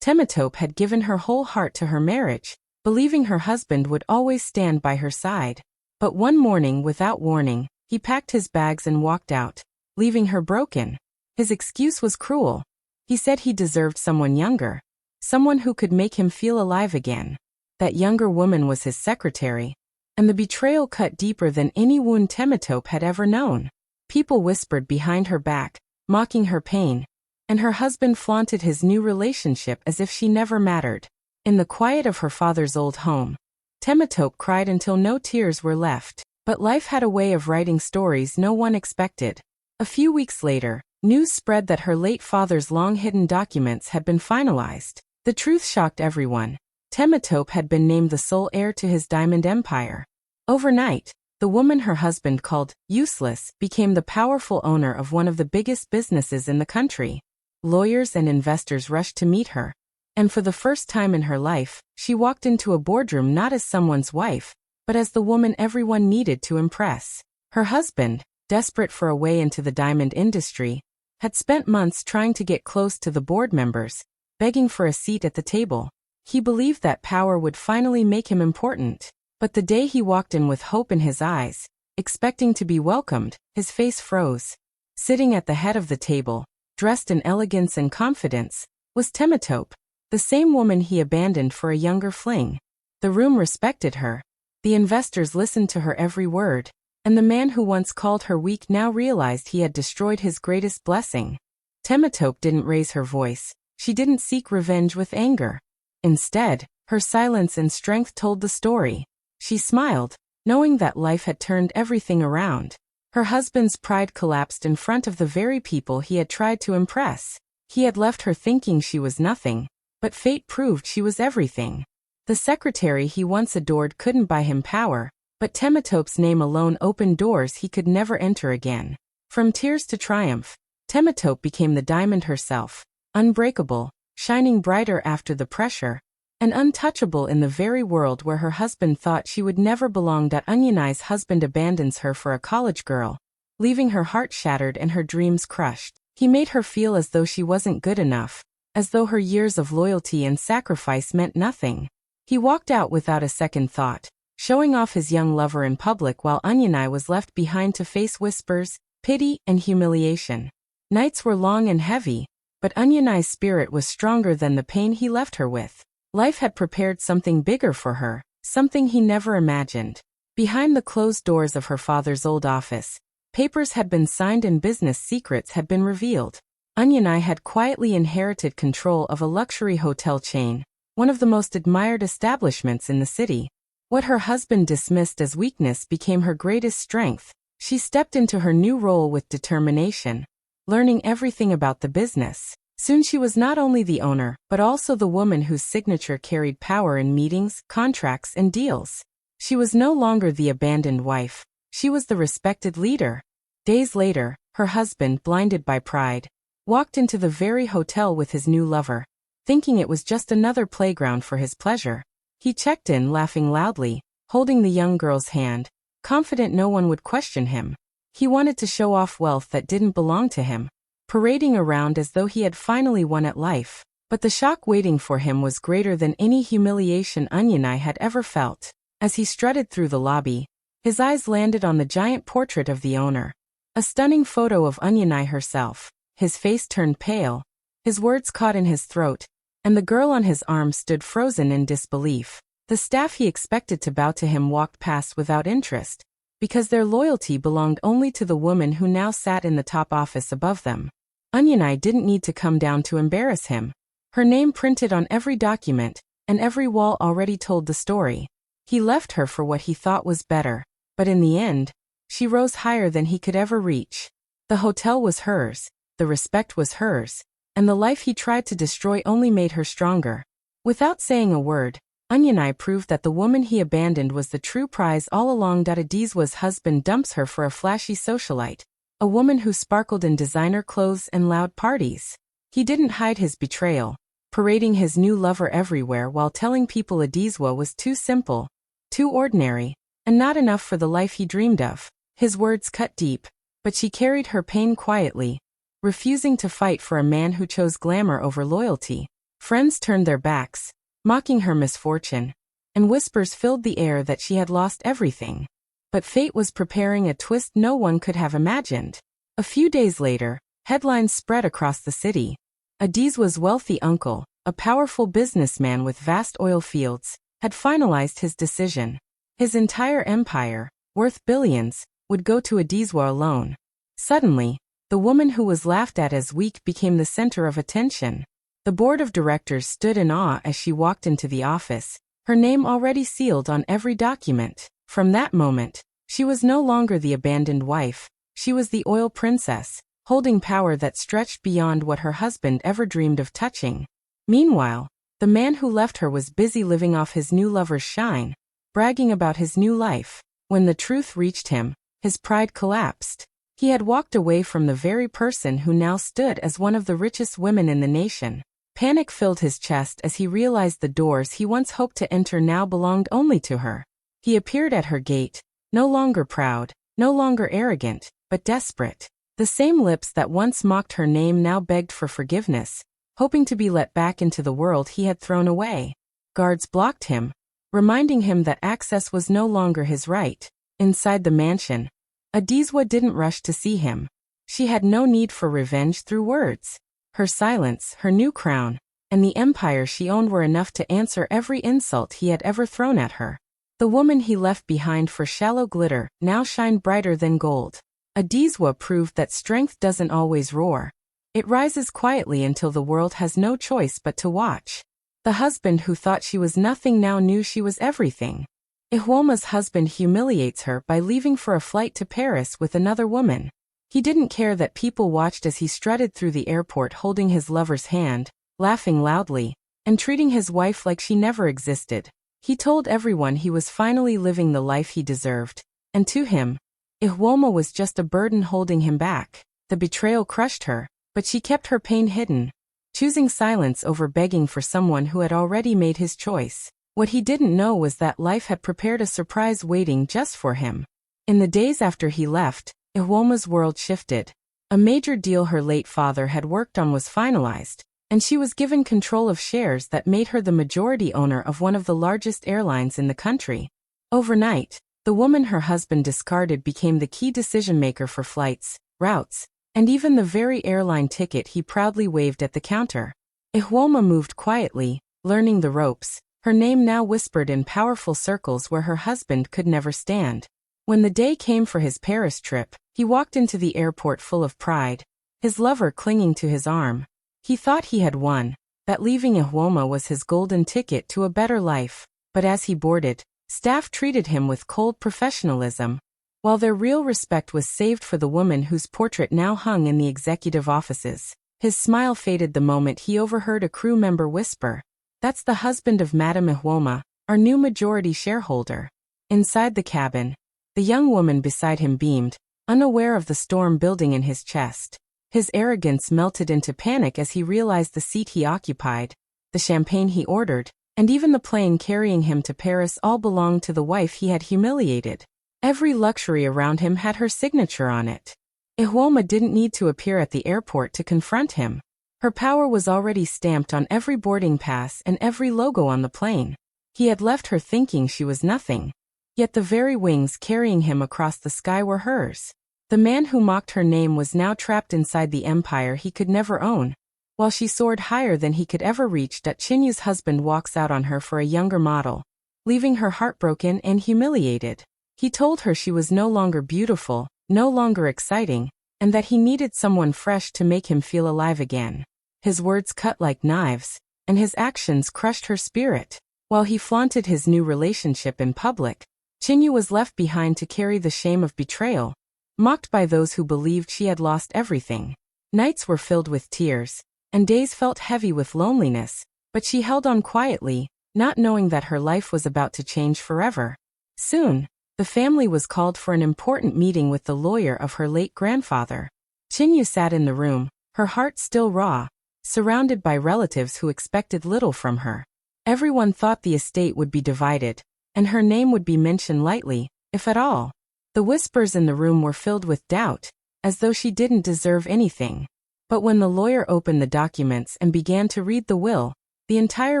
Temitope had given her whole heart to her marriage, believing her husband would always stand by her side. But one morning, without warning, he packed his bags and walked out, leaving her broken. His excuse was cruel. He said he deserved someone younger, someone who could make him feel alive again. That younger woman was his secretary, and the betrayal cut deeper than any wound Temitope had ever known. People whispered behind her back, mocking her pain, and her husband flaunted his new relationship as if she never mattered. In the quiet of her father's old home, Temitope cried until no tears were left. But life had a way of writing stories no one expected. A few weeks later, news spread that her late father's long-hidden documents had been finalized. The truth shocked everyone. Temitope had been named the sole heir to his diamond empire. Overnight, the woman her husband called useless became the powerful owner of one of the biggest businesses in the country. Lawyers and investors rushed to meet her. And for the first time in her life, she walked into a boardroom not as someone's wife, but as the woman everyone needed to impress. Her husband, desperate for a way into the diamond industry, had spent months trying to get close to the board members, begging for a seat at the table. He believed that power would finally make him important. But the day he walked in with hope in his eyes, expecting to be welcomed, his face froze. Sitting at the head of the table, dressed in elegance and confidence, was Temitope, the same woman he abandoned for a younger fling. The room respected her. The investors listened to her every word, and the man who once called her weak now realized he had destroyed his greatest blessing. Temitope didn't raise her voice. She didn't seek revenge with anger. Instead, her silence and strength told the story. She smiled, knowing that life had turned everything around. Her husband's pride collapsed in front of the very people he had tried to impress. He had left her thinking she was nothing, but fate proved she was everything. The secretary he once adored couldn't buy him power, but Temitope's name alone opened doors he could never enter again. From tears to triumph, Temitope became the diamond herself, unbreakable, shining brighter after the pressure, and untouchable in the very world where her husband thought she would never belong. Onionai's husband abandons her for a college girl, leaving her heart shattered and her dreams crushed. He made her feel as though she wasn't good enough, as though her years of loyalty and sacrifice meant nothing. He walked out without a second thought, showing off his young lover in public while Onionai was left behind to face whispers, pity, and humiliation. Nights were long and heavy, but Onionai's spirit was stronger than the pain he left her with. Life had prepared something bigger for her, something he never imagined. Behind the closed doors of her father's old office, papers had been signed and business secrets had been revealed. Onionai had quietly inherited control of a luxury hotel chain, one of the most admired establishments in the city. What her husband dismissed as weakness became her greatest strength. She stepped into her new role with determination, learning everything about the business. Soon she was not only the owner, but also the woman whose signature carried power in meetings, contracts, and deals. She was no longer the abandoned wife. She was the respected leader. Days later, her husband, blinded by pride, walked into the very hotel with his new lover, thinking it was just another playground for his pleasure. He checked in laughing loudly, holding the young girl's hand, confident no one would question him. He wanted to show off wealth that didn't belong to him, parading around as though he had finally won at life. But the shock waiting for him was greater than any humiliation Onionai had ever felt. As he strutted through the lobby, his eyes landed on the giant portrait of the owner, a stunning photo of Onionai herself. His face turned pale, his words caught in his throat, and the girl on his arm stood frozen in disbelief. The staff he expected to bow to him walked past without interest, because their loyalty belonged only to the woman who now sat in the top office above them. Onionai didn't need to come down to embarrass him. Her name printed on every document, and every wall already told the story. He left her for what he thought was better, but in the end, she rose higher than he could ever reach. The hotel was hers, the respect was hers, and the life he tried to destroy only made her stronger. Without saying a word, Onionai proved that the woman he abandoned was the true prize all along. Adizwa's husband dumps her for a flashy socialite, a woman who sparkled in designer clothes and loud parties. He didn't hide his betrayal, parading his new lover everywhere while telling people Adizwa was too simple, too ordinary, and not enough for the life he dreamed of. His words cut deep, but she carried her pain quietly, refusing to fight for a man who chose glamour over loyalty. Friends turned their backs, mocking her misfortune, and whispers filled the air that she had lost everything. But fate was preparing a twist no one could have imagined. A few days later, headlines spread across the city. Adizwa's wealthy uncle, a powerful businessman with vast oil fields, had finalized his decision. His entire empire, worth billions, would go to Adizwa alone. Suddenly, the woman who was laughed at as weak became the center of attention. The board of directors stood in awe as she walked into the office, her name already sealed on every document. From that moment, she was no longer the abandoned wife, she was the oil princess, holding power that stretched beyond what her husband ever dreamed of touching. Meanwhile, the man who left her was busy living off his new lover's shine, bragging about his new life. When the truth reached him, his pride collapsed. He had walked away from the very person who now stood as one of the richest women in the nation. Panic filled his chest as he realized the doors he once hoped to enter now belonged only to her. He appeared at her gate, no longer proud, no longer arrogant, but desperate. The same lips that once mocked her name now begged for forgiveness, hoping to be let back into the world he had thrown away. Guards blocked him, reminding him that access was no longer his right. Inside the mansion, Adizwa didn't rush to see him. She had no need for revenge through words. Her silence, her new crown, and the empire she owned were enough to answer every insult he had ever thrown at her. The woman he left behind for shallow glitter now shined brighter than gold. Adizwa proved that strength doesn't always roar. It rises quietly until the world has no choice but to watch. The husband who thought she was nothing now knew she was everything. Ihwolma's husband humiliates her by leaving for a flight to Paris with another woman. He didn't care that people watched as he strutted through the airport holding his lover's hand, laughing loudly, and treating his wife like she never existed. He told everyone he was finally living the life he deserved, and to him, Ihwolma was just a burden holding him back. The betrayal crushed her, but she kept her pain hidden, choosing silence over begging for someone who had already made his choice. What he didn't know was that life had prepared a surprise waiting just for him. In the days after he left, Ihwolma's world shifted. A major deal her late father had worked on was finalized, and she was given control of shares that made her the majority owner of one of the largest airlines in the country. Overnight, the woman her husband discarded became the key decision-maker for flights, routes, and even the very airline ticket he proudly waved at the counter. Ihwolma moved quietly, learning the ropes, her name now whispered in powerful circles where her husband could never stand. When the day came for his Paris trip, he walked into the airport full of pride, his lover clinging to his arm. He thought he had won, that leaving Ihwolma was his golden ticket to a better life, but as he boarded, staff treated him with cold professionalism, while their real respect was saved for the woman whose portrait now hung in the executive offices. His smile faded the moment he overheard a crew member whisper, "That's the husband of Madame Ihwolma, our new majority shareholder." Inside the cabin, the young woman beside him beamed, unaware of the storm building in his chest. His arrogance melted into panic as he realized the seat he occupied, the champagne he ordered, and even the plane carrying him to Paris all belonged to the wife he had humiliated. Every luxury around him had her signature on it. Ihwolma didn't need to appear at the airport to confront him. Her power was already stamped on every boarding pass and every logo on the plane. He had left her thinking she was nothing. Yet the very wings carrying him across the sky were hers. The man who mocked her name was now trapped inside the empire he could never own. While she soared higher than he could ever reach, Chinyu's husband walks out on her for a younger model, leaving her heartbroken and humiliated. He told her she was no longer beautiful, no longer exciting, and that he needed someone fresh to make him feel alive again. His words cut like knives, and his actions crushed her spirit. While he flaunted his new relationship in public, Chinyu was left behind to carry the shame of betrayal, mocked by those who believed she had lost everything. Nights were filled with tears, and days felt heavy with loneliness, but she held on quietly, not knowing that her life was about to change forever. Soon, the family was called for an important meeting with the lawyer of her late grandfather. Chinyu sat in the room, her heart still raw, surrounded by relatives who expected little from her. Everyone thought the estate would be divided, and her name would be mentioned lightly, if at all. The whispers in the room were filled with doubt, as though she didn't deserve anything. But when the lawyer opened the documents and began to read the will, The entire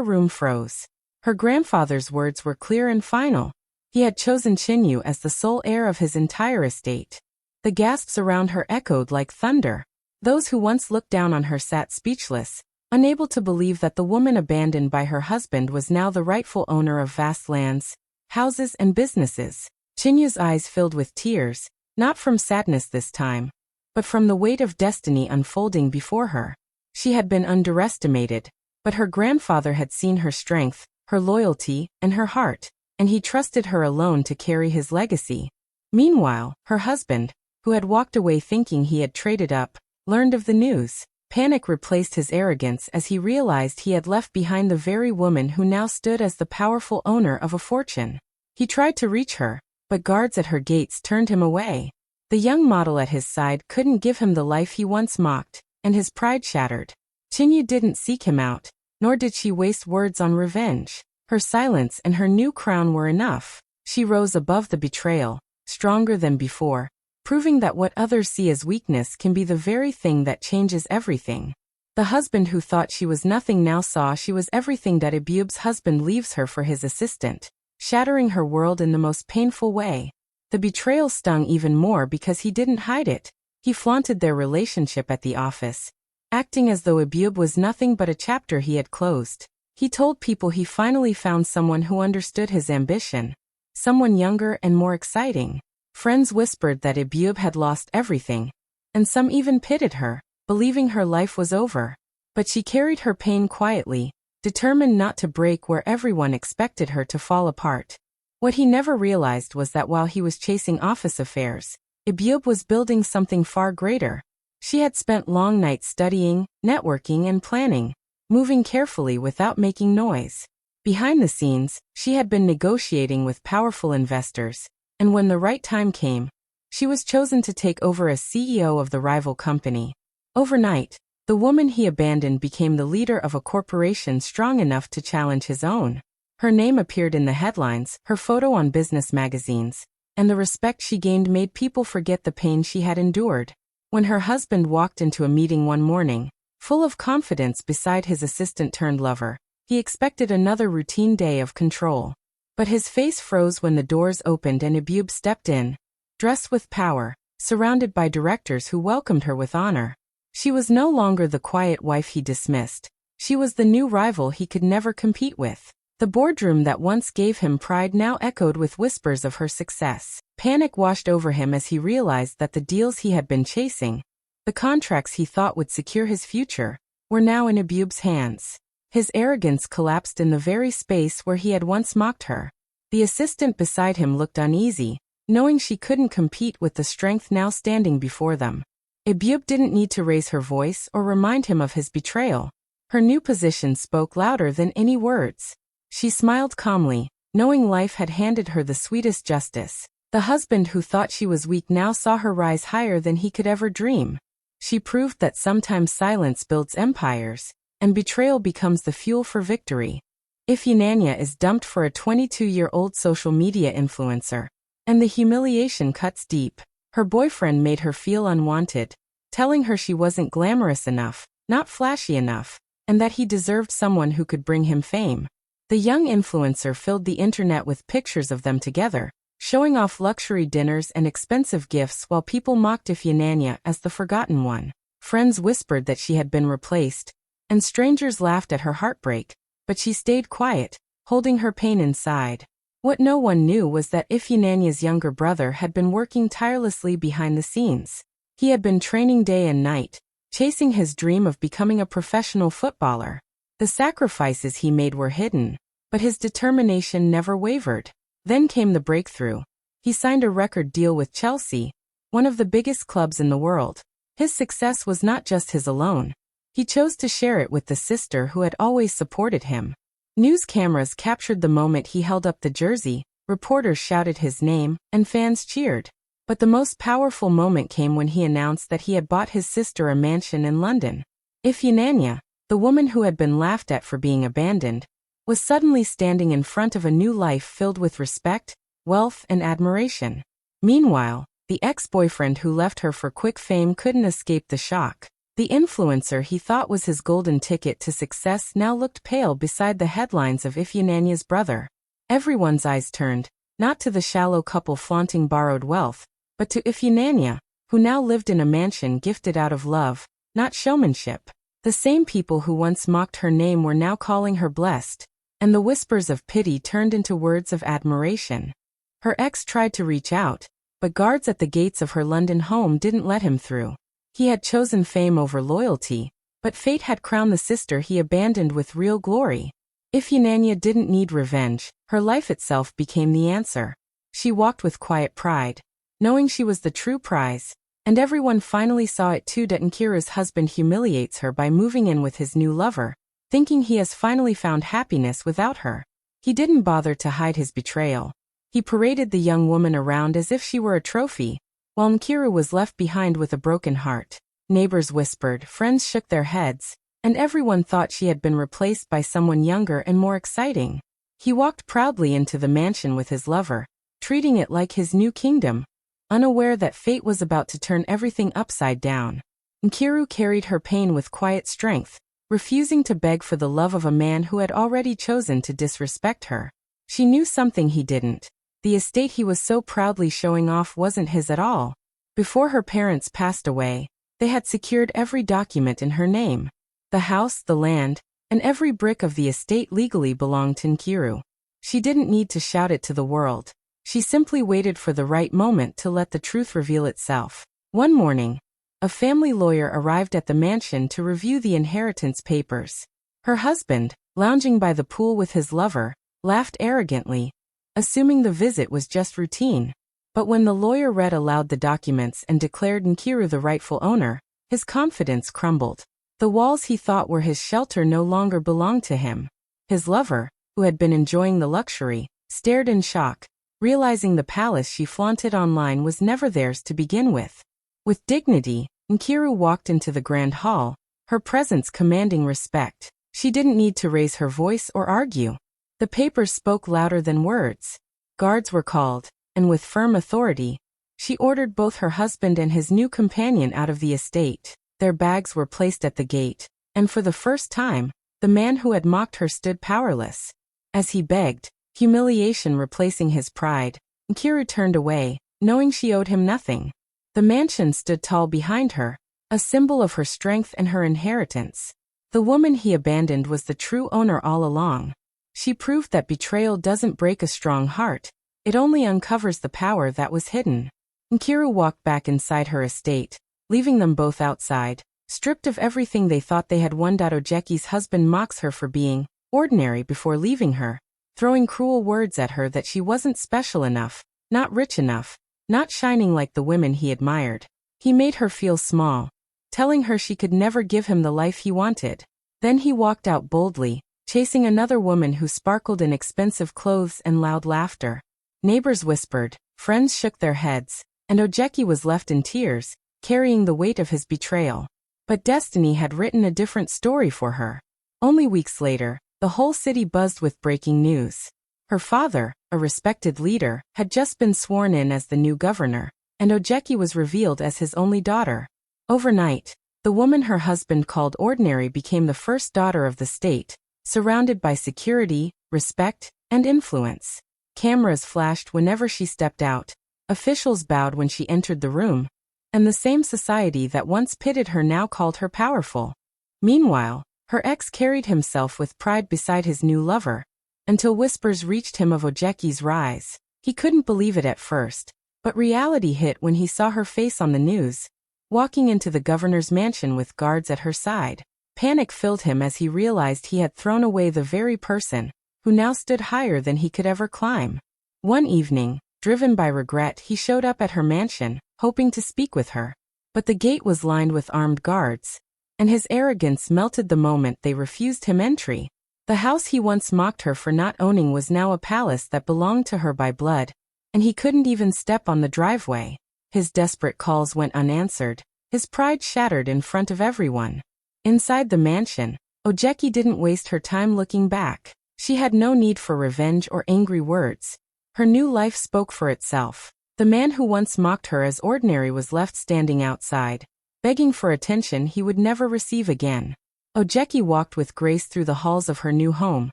room froze. Her grandfather's words were clear and final. He had chosen Chinyu as the sole heir of his entire estate. The gasps around her echoed like thunder. Those who once looked down on her sat speechless, unable to believe that the woman abandoned by her husband was now the rightful owner of vast lands, houses and businesses. Chinyu's eyes filled with tears, not from sadness this time, but from the weight of destiny unfolding before her. She had been underestimated, but her grandfather had seen her strength, her loyalty, and her heart, and he trusted her alone to carry his legacy. Meanwhile, her husband, who had walked away thinking he had traded up, learned of the news. Panic replaced his arrogance as he realized he had left behind the very woman who now stood as the powerful owner of a fortune. He tried to reach her, but guards at her gates turned him away. The young model at his side couldn't give him the life he once mocked, and his pride shattered. Chinyu didn't seek him out, nor did she waste words on revenge. Her silence and her new crown were enough. She rose above the betrayal, stronger than before, proving that what others see as weakness can be the very thing that changes everything. The husband who thought she was nothing now saw she was everything. That Abube's husband leaves her for his assistant, shattering her world in the most painful way. The betrayal stung even more because he didn't hide it. He flaunted their relationship at the office, acting as though Abube was nothing but a chapter he had closed. He told people he finally found someone who understood his ambition, someone younger and more exciting. Friends whispered that Abube had lost everything, and some even pitied her, believing her life was over. But she carried her pain quietly, determined not to break where everyone expected her to fall apart. What he never realized was that while he was chasing office affairs, Abube was building something far greater. She had spent long nights studying, networking and planning, moving carefully without making noise. Behind the scenes, she had been negotiating with powerful investors, and when the right time came, she was chosen to take over as CEO of the rival company. Overnight, the woman he abandoned became the leader of a corporation strong enough to challenge his own. Her name appeared in the headlines, her photo on business magazines, and the respect she gained made people forget the pain she had endured. When her husband walked into a meeting one morning, full of confidence beside his assistant-turned-lover, he expected another routine day of control. But his face froze when the doors opened and Abube stepped in, dressed with power, surrounded by directors who welcomed her with honor. She was no longer the quiet wife he dismissed. She was the new rival he could never compete with. The boardroom that once gave him pride now echoed with whispers of her success. Panic washed over him as he realized that the deals he had been chasing, the contracts he thought would secure his future, were now in Abube's hands. His arrogance collapsed in the very space where he had once mocked her. The assistant beside him looked uneasy, knowing she couldn't compete with the strength now standing before them. Abube didn't need to raise her voice or remind him of his betrayal. Her new position spoke louder than any words. She smiled calmly, knowing life had handed her the sweetest justice. The husband who thought she was weak now saw her rise higher than he could ever dream. She proved that sometimes silence builds empires, and betrayal becomes the fuel for victory. Ifyinanya is dumped for a 22-year-old social media influencer, and the humiliation cuts deep. Her boyfriend made her feel unwanted, telling her she wasn't glamorous enough, not flashy enough, and that he deserved someone who could bring him fame. The young influencer filled the internet with pictures of them together, showing off luxury dinners and expensive gifts while people mocked Ifyinanya as the forgotten one. Friends whispered that she had been replaced, and strangers laughed at her heartbreak, but she stayed quiet, holding her pain inside. What no one knew was that Ifyinanya's younger brother had been working tirelessly behind the scenes. He had been training day and night, chasing his dream of becoming a professional footballer. The sacrifices he made were hidden, but his determination never wavered. Then came the breakthrough. He signed a record deal with Chelsea, one of the biggest clubs in the world. His success was not just his alone. He chose to share it with the sister who had always supported him. News cameras captured the moment he held up the jersey, reporters shouted his name, and fans cheered. But the most powerful moment came when he announced that he had bought his sister a mansion in London. Ifyinanya, the woman who had been laughed at for being abandoned, was suddenly standing in front of a new life filled with respect, wealth, and admiration. Meanwhile, the ex-boyfriend who left her for quick fame couldn't escape the shock. The influencer he thought was his golden ticket to success now looked pale beside the headlines of Ifeanyi's brother. Everyone's eyes turned, not to the shallow couple flaunting borrowed wealth, but to Ifeanyi, who now lived in a mansion gifted out of love, not showmanship. The same people who once mocked her name were now calling her blessed, and the whispers of pity turned into words of admiration. Her ex tried to reach out, but guards at the gates of her London home didn't let him through. He had chosen fame over loyalty, but fate had crowned the sister he abandoned with real glory. Ifeanyi didn't need revenge, her life itself became the answer. She walked with quiet pride, knowing she was the true prize, and everyone finally saw it too that Nkiru's husband humiliates her by moving in with his new lover, thinking he has finally found happiness without her. He didn't bother to hide his betrayal. He paraded the young woman around as if she were a trophy, while Nkiru was left behind with a broken heart. Neighbors whispered, friends shook their heads, and everyone thought she had been replaced by someone younger and more exciting. He walked proudly into the mansion with his lover, treating it like his new kingdom, unaware that fate was about to turn everything upside down. Nkiru carried her pain with quiet strength, refusing to beg for the love of a man who had already chosen to disrespect her. She knew something he didn't. The estate he was so proudly showing off wasn't his at all. Before her parents passed away, they had secured every document in her name. The house, the land, and every brick of the estate legally belonged to Nkiru. She didn't need to shout it to the world. She simply waited for the right moment to let the truth reveal itself. One morning, a family lawyer arrived at the mansion to review the inheritance papers. Her husband, lounging by the pool with his lover, laughed arrogantly, assuming the visit was just routine. But when the lawyer read aloud the documents and declared Nkiru the rightful owner, his confidence crumbled. The walls he thought were his shelter no longer belonged to him. His lover, who had been enjoying the luxury, stared in shock, realizing the palace she flaunted online was never theirs to begin with. With dignity, Nkiru walked into the grand hall, her presence commanding respect. She didn't need to raise her voice or argue. The papers spoke louder than words. Guards were called, and with firm authority, she ordered both her husband and his new companion out of the estate. Their bags were placed at the gate, and for the first time, the man who had mocked her stood powerless. As he begged, humiliation replacing his pride, Nkiru turned away, knowing she owed him nothing. The mansion stood tall behind her, a symbol of her strength and her inheritance. The woman he abandoned was the true owner all along. She proved that betrayal doesn't break a strong heart, it only uncovers the power that was hidden. Nkiru walked back inside her estate, leaving them both outside, stripped of everything they thought they had won. Ojeki's husband mocks her for being ordinary before leaving her, throwing cruel words at her that she wasn't special enough, not rich enough, not shining like the women he admired. He made her feel small, telling her she could never give him the life he wanted. Then he walked out boldly, chasing another woman who sparkled in expensive clothes and loud laughter. Neighbors whispered, friends shook their heads, and Ojeki was left in tears, carrying the weight of his betrayal. But destiny had written a different story for her. Only weeks later, the whole city buzzed with breaking news. Her father, a respected leader, had just been sworn in as the new governor, and Ojeki was revealed as his only daughter. Overnight, the woman her husband called ordinary became the first daughter of the state, surrounded by security, respect, and influence. Cameras flashed whenever she stepped out, officials bowed when she entered the room, and the same society that once pitted her now called her powerful. Meanwhile, her ex carried himself with pride beside his new lover, until whispers reached him of Ojeki's rise. He couldn't believe it at first, but reality hit when he saw her face on the news, walking into the governor's mansion with guards at her side. Panic filled him as he realized he had thrown away the very person who now stood higher than he could ever climb. One evening, driven by regret, he showed up at her mansion, hoping to speak with her. But the gate was lined with armed guards, and his arrogance melted the moment they refused him entry. The house he once mocked her for not owning was now a palace that belonged to her by blood, and he couldn't even step on the driveway. His desperate calls went unanswered, his pride shattered in front of everyone. Inside the mansion, Ojeki didn't waste her time looking back. She had no need for revenge or angry words. Her new life spoke for itself. The man who once mocked her as ordinary was left standing outside, begging for attention he would never receive again. Ojeki walked with grace through the halls of her new home,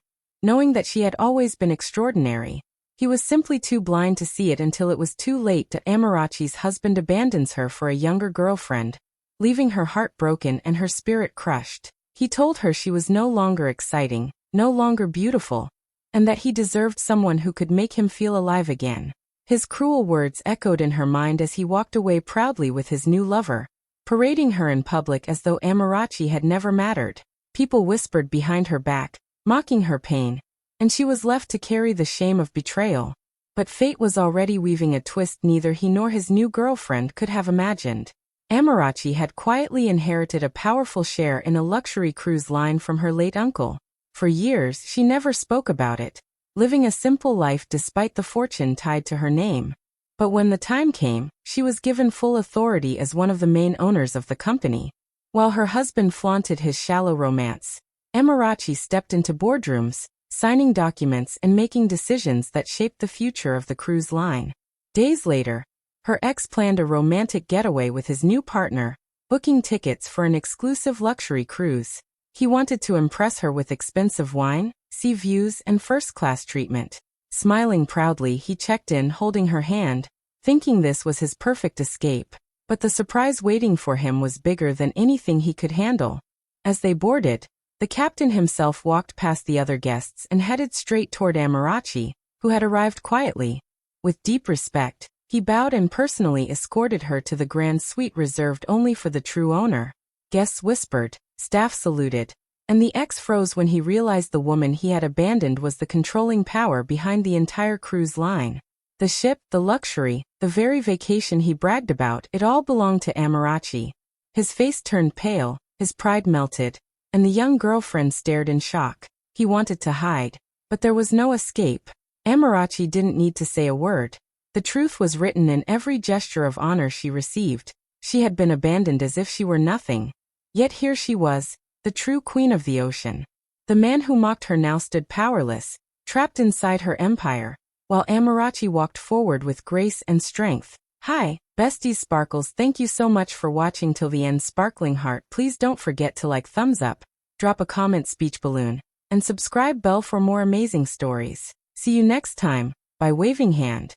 knowing that she had always been extraordinary. He was simply too blind to see it until it was too late. Amarachi's husband abandons her for a younger girlfriend, leaving her heart broken and her spirit crushed. He told her she was no longer exciting, no longer beautiful, and that he deserved someone who could make him feel alive again. His cruel words echoed in her mind as he walked away proudly with his new lover, parading her in public as though Amarachi had never mattered. People whispered behind her back, mocking her pain, and she was left to carry the shame of betrayal. But fate was already weaving a twist neither he nor his new girlfriend could have imagined. Amarachi had quietly inherited a powerful share in a luxury cruise line from her late uncle. For years she never spoke about it, living a simple life despite the fortune tied to her name. But when the time came, she was given full authority as one of the main owners of the company. While her husband flaunted his shallow romance, Amarachi stepped into boardrooms, signing documents and making decisions that shaped the future of the cruise line. Days later, her ex planned a romantic getaway with his new partner, booking tickets for an exclusive luxury cruise. He wanted to impress her with expensive wine, sea views, and first-class treatment. Smiling proudly, he checked in holding her hand, thinking this was his perfect escape. But the surprise waiting for him was bigger than anything he could handle. As they boarded, the captain himself walked past the other guests and headed straight toward Amarachi, who had arrived quietly. With deep respect, he bowed and personally escorted her to the grand suite reserved only for the true owner. Guests whispered, staff saluted, and the ex froze when he realized the woman he had abandoned was the controlling power behind the entire cruise line. The ship, the luxury, the very vacation he bragged about, it all belonged to Amarachi. His face turned pale, his pride melted, and the young girlfriend stared in shock. He wanted to hide, but there was no escape. Amarachi didn't need to say a word. The truth was written in every gesture of honor she received. She had been abandoned as if she were nothing. Yet here she was, the true queen of the ocean. The man who mocked her now stood powerless, trapped inside her empire, while Amarachi walked forward with grace and strength. Hi, besties sparkles, thank you so much for watching till the end. Sparkling heart, please don't forget to like, thumbs up, drop a comment, speech balloon, and subscribe bell for more amazing stories. See you next time, by waving hand.